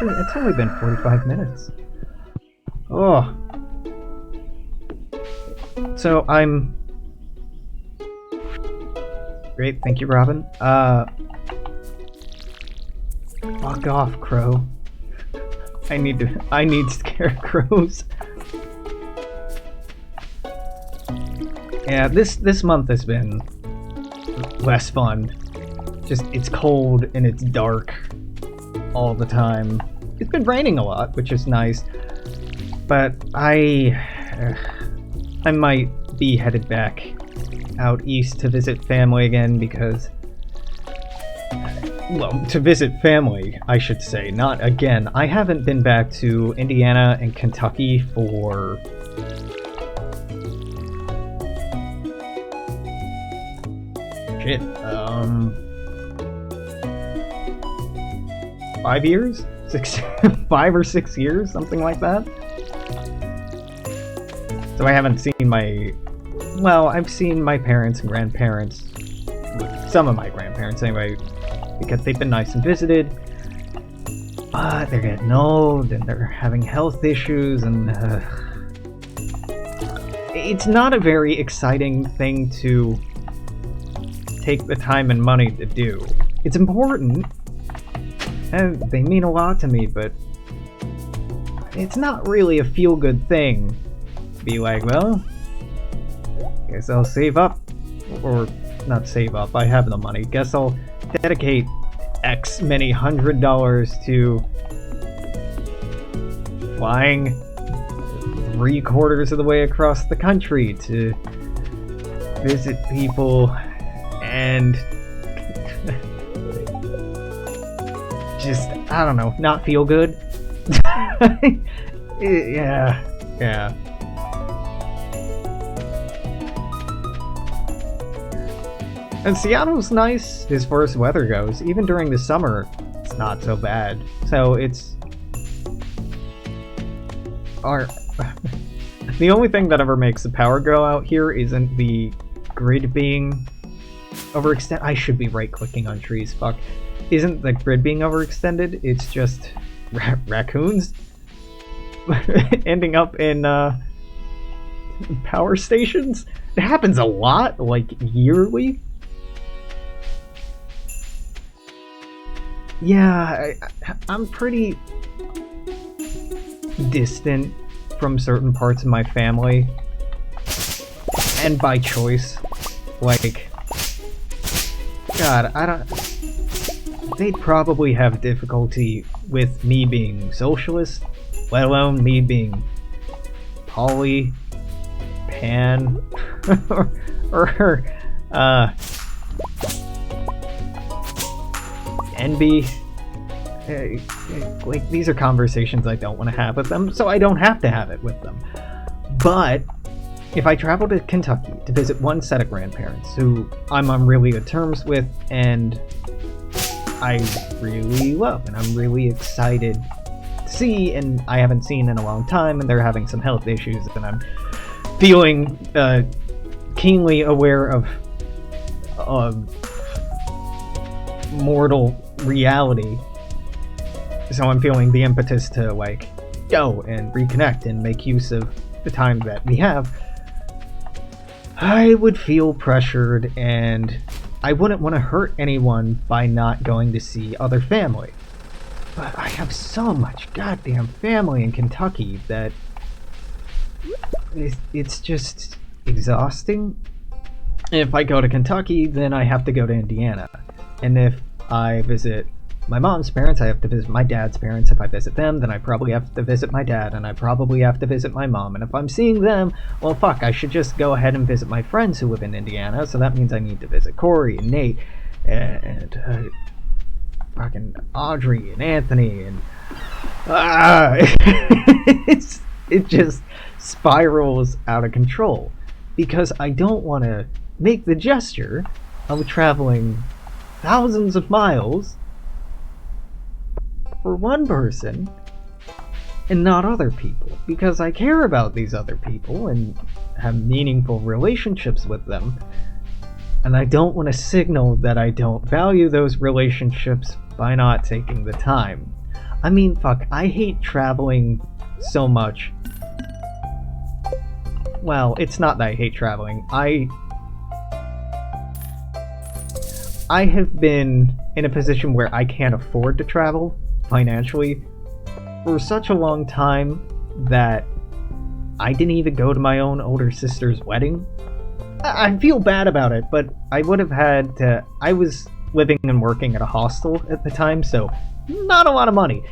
It's only been 45 minutes. Oh. So I'm... Great, thank you, Robin. Fuck off, Crow. I need scarecrows. Yeah, this month has been less fun. Just, it's cold and it's dark all the time. It's been raining a lot, which is nice. But I might be headed back out east to visit family again because... Well, to visit family, I should say, not again. I haven't been back to Indiana and Kentucky for... Shit, 5 years? 5 or 6 years? Something like that? So I haven't seen my... Well, I've seen my parents and grandparents. Some of my grandparents, anyway. Because they've been nice and visited, but they're getting old and they're having health issues, and it's not a very exciting thing to take the time and money to do. It's important, and they mean a lot to me, but it's not really a feel-good thing to be like, well, guess I'll save up, or not save up, I have the money, guess I'll dedicate X many $100 to flying 3/4 of the way across the country to visit people and just, I don't know, not feel good. Yeah. And Seattle's nice as far as weather goes. Even during the summer, it's not so bad. So it's... The only thing that ever makes the power go out here isn't the grid being overextended. I should be right-clicking on trees, fuck. Isn't the grid being overextended, it's just raccoons ending up in power stations. It happens a lot, like yearly. Yeah, I'm pretty distant from certain parts of my family, and by choice. Like, God, they'd probably have difficulty with me being socialist, let alone me being poly, pan, or envy. Like, these are conversations I don't want to have with them, so I don't have to have it with them. But if I travel to Kentucky to visit one set of grandparents who I'm on really good terms with and I really love and I'm really excited to see, and I haven't seen in a long time, and they're having some health issues, and I'm feeling keenly aware of mortal reality, so I'm feeling the impetus to, like, go and reconnect and make use of the time that we have. I would feel pressured, and I wouldn't want to hurt anyone by not going to see other family. But I have so much goddamn family in Kentucky that it's just exhausting. If I go to Kentucky, then I have to go to Indiana. And if I visit my mom's parents, I have to visit my dad's parents. If I visit them, then I probably have to visit my dad, and I probably have to visit my mom. And if I'm seeing them, well, fuck, I should just go ahead and visit my friends who live in Indiana, so that means I need to visit Corey and Nate and fucking Audrey and Anthony, and it just spirals out of control, because I don't want to make the gesture of traveling thousands of miles for one person and not other people, because I care about these other people and have meaningful relationships with them, and I don't want to signal that I don't value those relationships by not taking the time. I mean, fuck, I hate traveling so much. Well, it's not that I hate traveling. I have been in a position where I can't afford to travel financially for such a long time that I didn't even go to my own older sister's wedding. I feel bad about it, but I would have had to. I was living and working at a hostel at the time, so not a lot of money.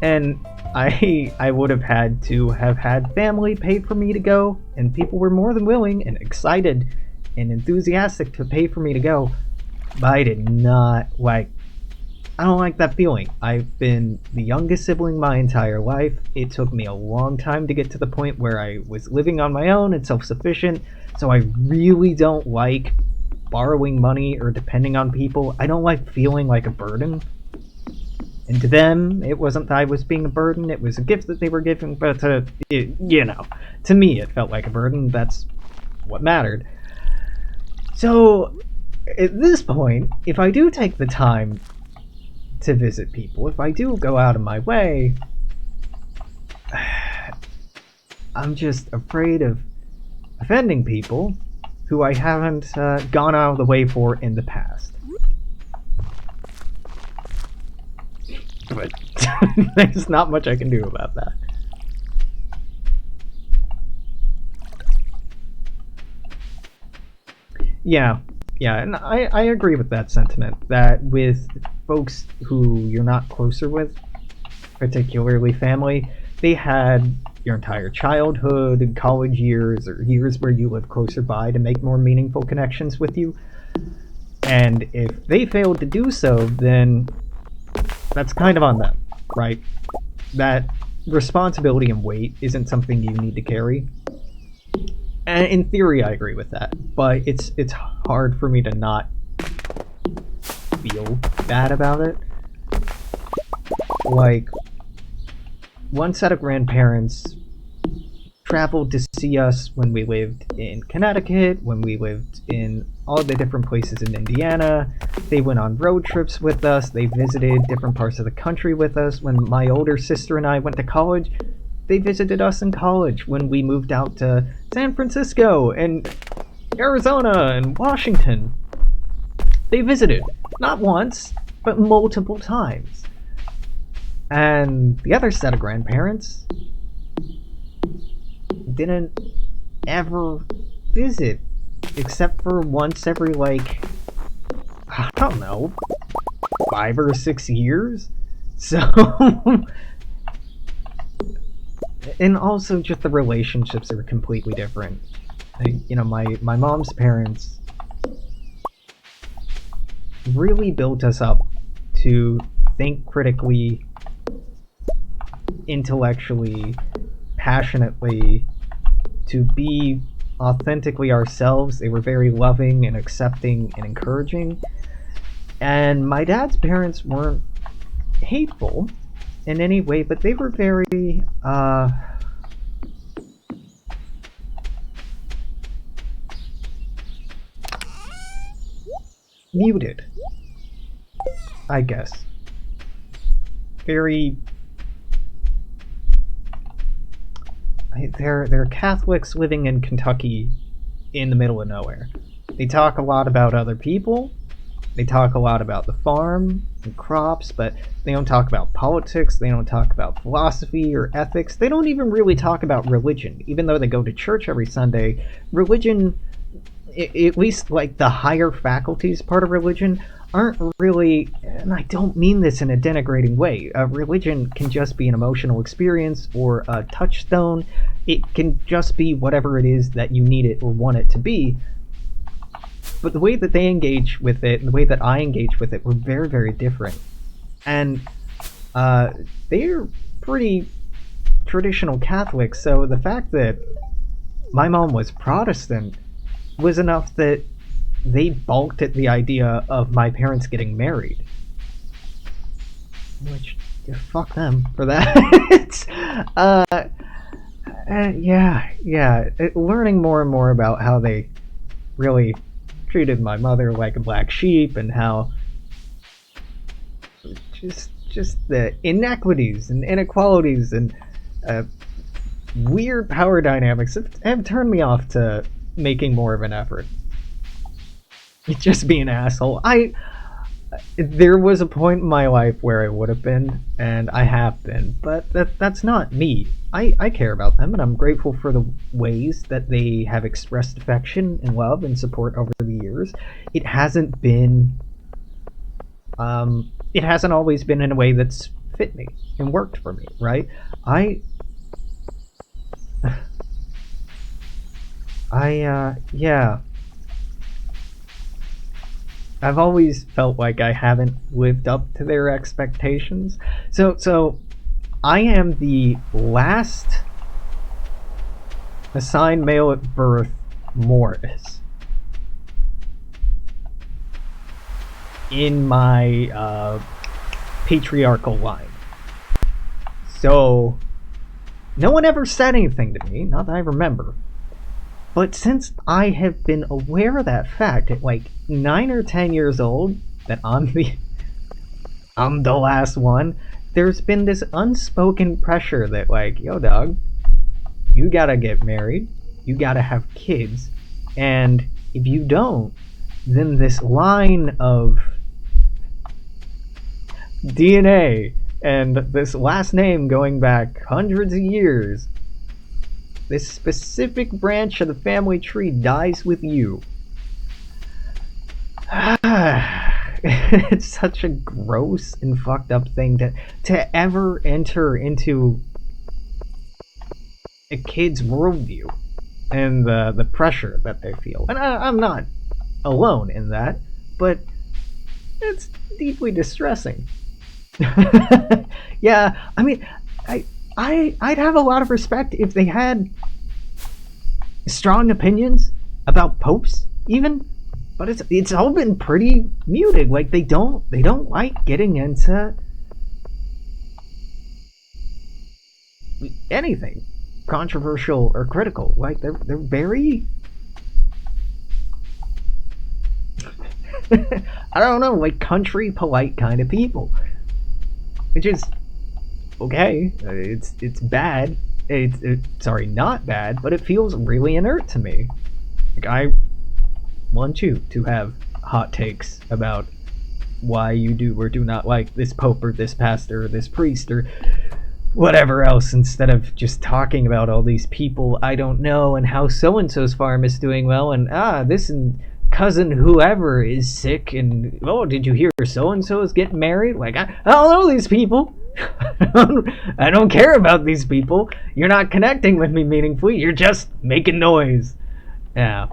And I would have had to have had family pay for me to go, and people were more than willing and excited and enthusiastic to pay for me to go. But I did not like. I don't like that feeling. I've been the youngest sibling my entire life. It took me a long time to get to the point where I was living on my own and self-sufficient, so I really don't like borrowing money or depending on people. I don't like feeling like a burden. And to them, it wasn't that I was being a burden, it was a gift that they were giving, but to me it felt like a burden. That's what mattered. So, at this point, if I do take the time to visit people, if I do go out of my way, I'm just afraid of offending people who I haven't gone out of the way for in the past. But there's not much I can do about that. Yeah, and I agree with that sentiment, that with folks who you're not closer with, particularly family, they had your entire childhood and college years or years where you live closer by to make more meaningful connections with you. And if they failed to do so, then that's kind of on them, right? That responsibility and weight isn't something you need to carry. And in theory, I agree with that, but it's hard for me to not feel bad about it. Like, one set of grandparents traveled to see us when we lived in Connecticut, when we lived in all the different places in Indiana. They went on road trips with us. They visited different parts of the country with us. When my older sister and I went to college, they visited us in college. When we moved out to San Francisco and Arizona and Washington, they visited. Not once, but multiple times. And the other set of grandparents didn't ever visit, except for once every, like, I don't know, 5 or 6 years? So, and also just the relationships are completely different. My mom's parents really built us up to think critically, intellectually, passionately, to be authentically ourselves. They were very loving and accepting and encouraging. And my dad's parents weren't hateful in any way, but they were very muted, I guess. Very. They're Catholics living in Kentucky in the middle of nowhere. They talk a lot about other people. They talk a lot about the farm and crops, but they don't talk about politics. They don't talk about philosophy or ethics. They don't even really talk about religion. Even though they go to church every Sunday, religion, at least like the higher faculties part of religion, aren't really, and I don't mean this in a denigrating way, religion can just be an emotional experience or a touchstone. It can just be whatever it is that you need it or want it to be. But the way that they engage with it and the way that I engage with it were very, very different. And they're pretty traditional Catholics, so the fact that my mom was Protestant was enough that they balked at the idea of my parents getting married. Which, fuck them for that. Learning more and more about how they really treated my mother like a black sheep and how just the inequities and inequalities and uh, weird power dynamics have turned me off to making more of an effort. Just be an asshole. There was a point in my life where I would have been, and I have been, but that's not me. I care about them, and I'm grateful for the ways that they have expressed affection and love and support over the years. It hasn't been, it hasn't always been in a way that's fit me and worked for me, right? I, yeah. I've always felt like I haven't lived up to their expectations. So I am the last assigned male at birth Morris in my patriarchal line. So no one ever said anything to me, not that I remember. But since I have been aware of that fact at like 9 or 10 years old, that I'm the last one, there's been this unspoken pressure that like, yo dog, you gotta get married, you gotta have kids, and if you don't, then this line of DNA and this last name going back hundreds of years, this specific branch of the family tree dies with you. It's such a gross and fucked up thing to ever enter into a kid's worldview and the pressure that they feel. And I'm not alone in that, but it's deeply distressing. Yeah, I mean, I'd have a lot of respect if they had strong opinions about popes, even, but it's all been pretty muted. Like they don't like getting into anything controversial or critical. Like they're very I don't know, like country polite kind of people, which is okay. It's bad. It's sorry, not bad, but it feels really inert to me. Like I want you to have hot takes about why you do or do not like this pope or this pastor or this priest or whatever else, instead of just talking about all these people I don't know and how so and so's farm is doing well and this and cousin whoever is sick and oh, did you hear so and so is getting married? Like I don't know these people. I don't care about these people. You're not connecting with me meaningfully. You're just making noise. Yeah.